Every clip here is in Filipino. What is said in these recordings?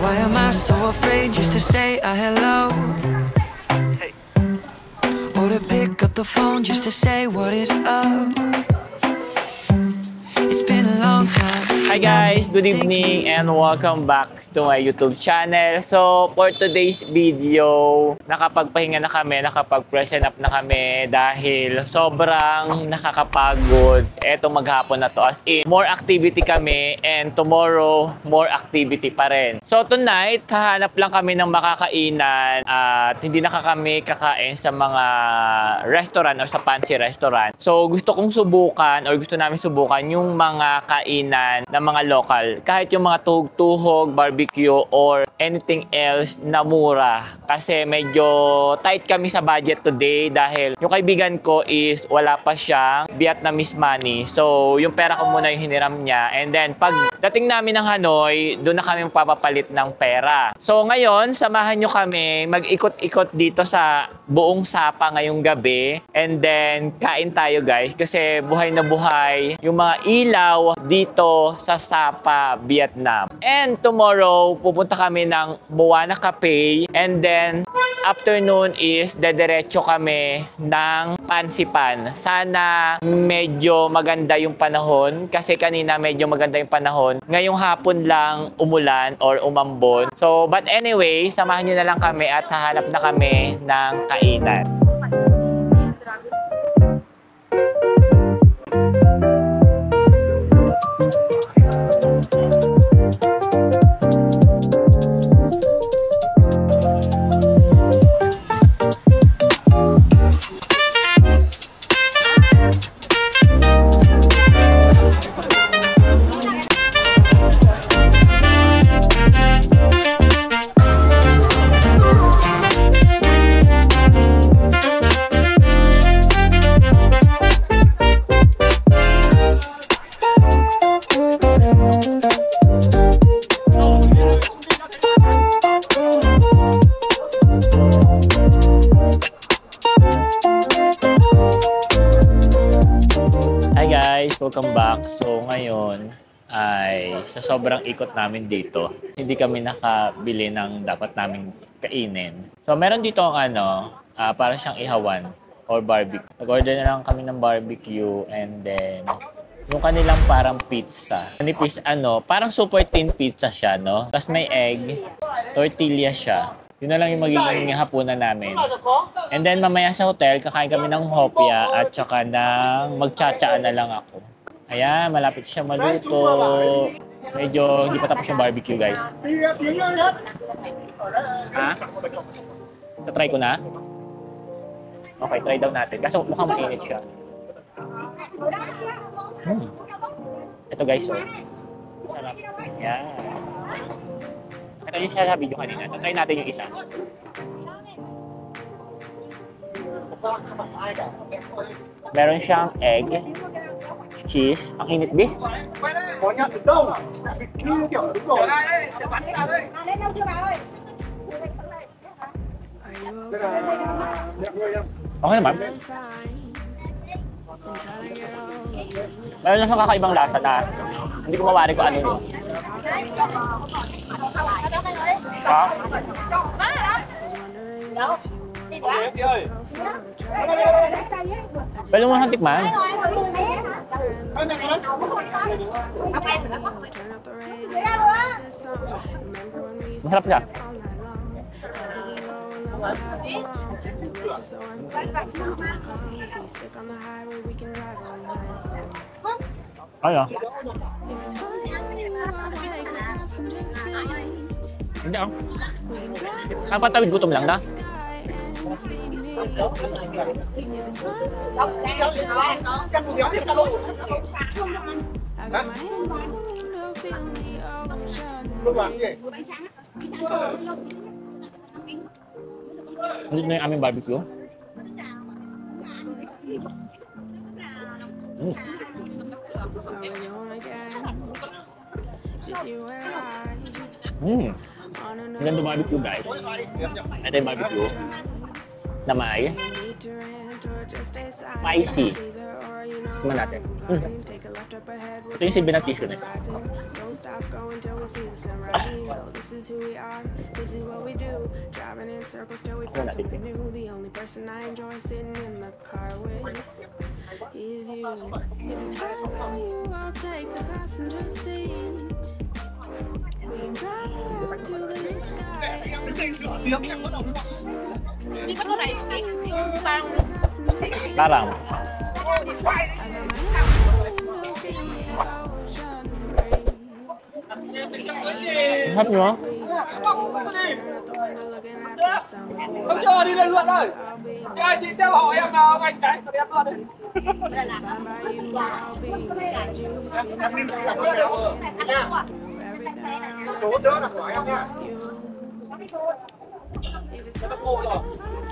Why am I so afraid just to say a hello? Or to pick up the phone just to say what is up? It's been a long time. Hi guys, good evening and welcome back to my YouTube channel. So for today's video, nakapagpahinga na kami, nakapag-freshen up na kami dahil sobrang nakakapagod etong maghapon na to, as in more activity kami and tomorrow more activity pa rin. So tonight, kahanap lang kami ng makakainan at hindi na kami kakain sa mga restaurant or sa fancy restaurant. So gusto kong subukan or gusto namin subukan yung mga kainan ng mga local. Kahit yung mga tuhog-tuhog, barbecue, or anything else na mura. Kasi medyo tight kami sa budget today dahil yung kaibigan ko is wala pa siyang Vietnamese money. So, yung pera ko muna yung hiniram niya. And then, pag dating namin ng Hanoi, doon na kami papapalit ng pera. So, ngayon, samahan nyo kami mag-ikot-ikot dito sa buong Sapa ngayong gabi. And then, kain tayo guys. Kasi buhay na buhay yung mga ilaw dito sa Sapa, Vietnam. And tomorrow, pupunta kami ng Moana Cafe. And then, afternoon is dediretso kami ng Pansipan. Sana medyo maganda yung panahon. Kasi kanina medyo maganda yung panahon. Ngayong hapon lang umulan or umambon. So, but anyway, samahan nyo na lang kami at hahanap na kami ng kainan. Welcome back. So ngayon ay sa sobrang ikot namin dito, hindi kami nakabili ng dapat naming kainin. So meron dito ang para siyang ihawan or barbecue. Nag-order na lang kami ng barbecue and then yung kanilang parang pizza. Nipis parang super thin pizza siya, no? Tapos may egg, tortilla siya. Yun na lang yung magiging hapunan namin. And then mamaya sa hotel, kakain kami ng hopia at saka ng magtsatsaa na lang ako. Ayan, malapit siya maluto. Medyo hindi pa tapos yung barbecue, guys. Ha? Try ko na? Okay, try daw natin. Kasi mukhang mainit siya. Ito guys, sarap. Ayan. Ito yung siya sa video kanina. Try natin yung isa. Meron siyang egg, cheese. Ang init, Bi. Okay naman. Meron lang siyang kakaibang lasa na hindi ko mawari kung ano yun. Ha? Pwede mo siyang tikman. Masarap siya. Ano? Hindi ako. Patawid gutom lang na. Hindi na yung aming barbecue. Ang ganda barbecue, guys. Ito yung barbecue. na may spicy. Tignan natin. Ito yung silbi ng tissue na ito. Ano natin Hindi ba ito rice cake? Yung parang... Parang. Harap nyo?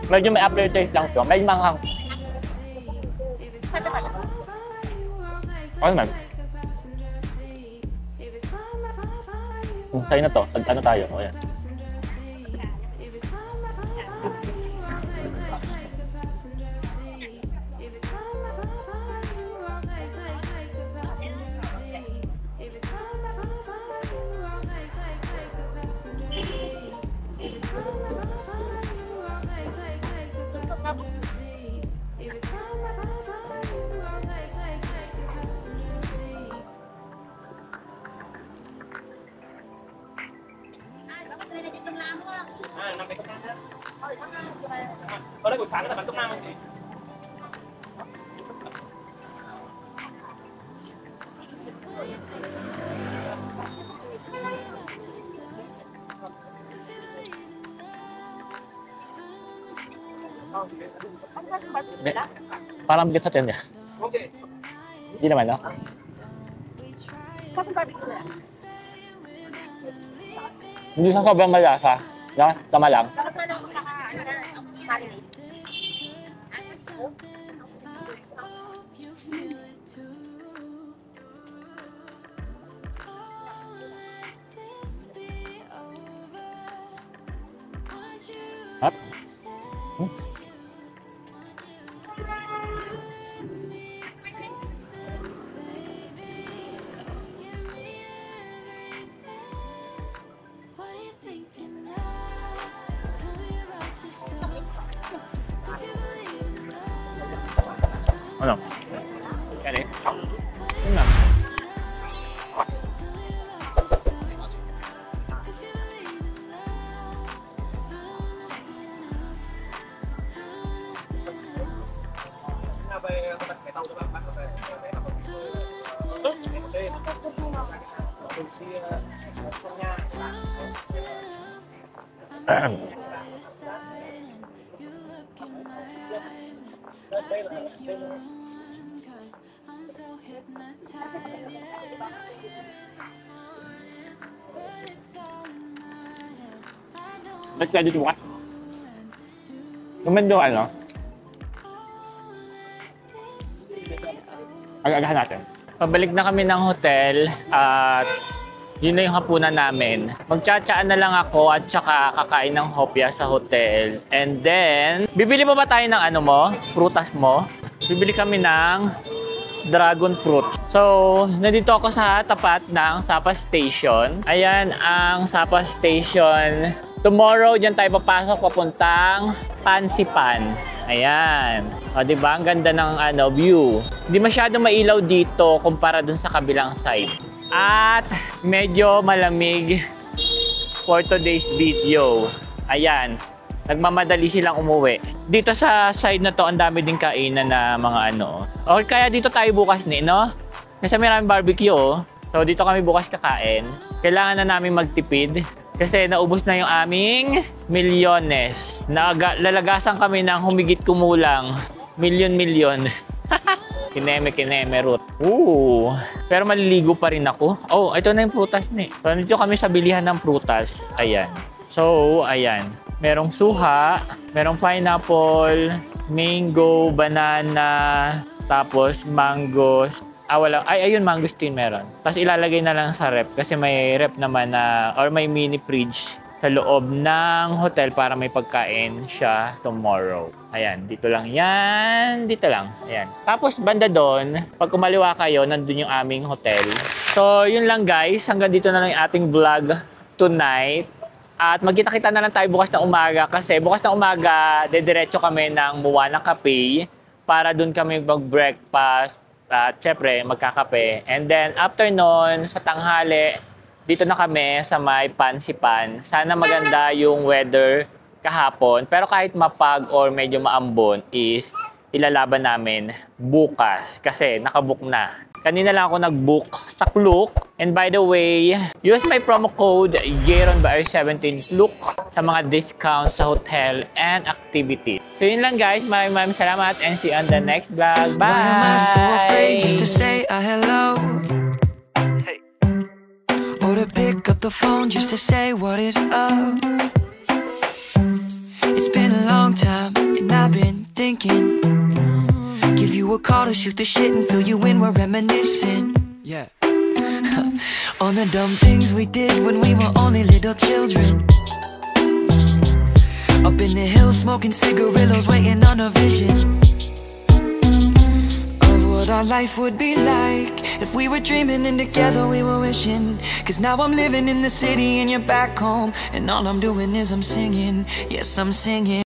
Medyo may aftertaste lang to. Medyo manghang. Ano naman? Sa'yo na to. Ano tayo? O yan. Parang bigat sa tiyan niya. Hindi naman, no? Hindi siya sobrang malasa. Tama lang. Sarap na lang marinate. Hap? Ano? Kali? Ano? Let's ready to watch. Comment doon ano? Agagahan natin. Pabalik na kami ng hotel at yun na yung hapunan namin. Magtsatsaan na lang ako at saka kakain ng hopya sa hotel. And then, bibili pa ba tayo ng ano mo? Prutas mo? Bibili kami ng dragon fruit. So, nandito ako sa tapat ng Sapa Station. Ayan ang Sapa Station. Tomorrow, dyan tayo papasok papuntang Pansipan. Ayan. O, diba? Ang ganda ng view. Hindi masyadong mailaw dito kumpara dun sa kabilang side. At medyo malamig for today's video. Ayan. Nagmamadali silang umuwi. Dito sa side na to, ang dami din kainan na mga ano. O kaya dito tayo bukas no? Kasi maraming barbecue, oh. So dito kami bukas kakain. Kailangan na namin magtipid. Kasi naubos na yung aming milyones. Lalagasan kami ng humigit kumulang milyon-milyon. Kineme, root. Ooh. Pero maliligo pa rin ako. Oh, ito na yung prutas ni. So nandito kami sa bilihan ng prutas. Ayan. So, ayan. Merong suha, merong pineapple, mango, banana, tapos mangoes. Wala. Ay, ayun, mangosteen meron. Tapos ilalagay na lang sa rep kasi may rep naman na, or may mini fridge sa loob ng hotel para may pagkain siya tomorrow. Ayan, dito lang yan. Dito lang. Ayan. Tapos banda doon, pag kumaliwa kayo, nandun yung aming hotel. So, yun lang guys. Hanggang dito na lang yung ating vlog tonight. At magkita-kita na lang tayo bukas ng umaga kasi bukas ng umaga, dediretso kami ng Moana Cafe para doon kami mag-breakfast at syempre magkakape. And then after nun, sa tanghali, dito na kami sa may Pansipan. Sana maganda yung weather kahapon. Pero kahit mapag or medyo maambon is ilalaban namin bukas kasi nakabook na. Kanina lang ako nag-book sa Klook. And by the way, use my promo code JARONBAR17 Klook sa mga discounts sa hotel and activity. So yun lang guys. Maraming salamat and see you on the next vlog. Bye! Why am I so afraid just to say a hello? Or to pick up the phone just to say what is up? It's been a long time and I've been thinking. Give you a call to shoot the shit and fill you in, we're reminiscing. Yeah. On the dumb things we did when we were only little children. Up in the hills smoking cigarillos, waiting on a vision of what our life would be like if we were dreaming and together we were wishing. Cause now I'm living in the city and you're back home, and all I'm doing is I'm singing. Yes, I'm singing.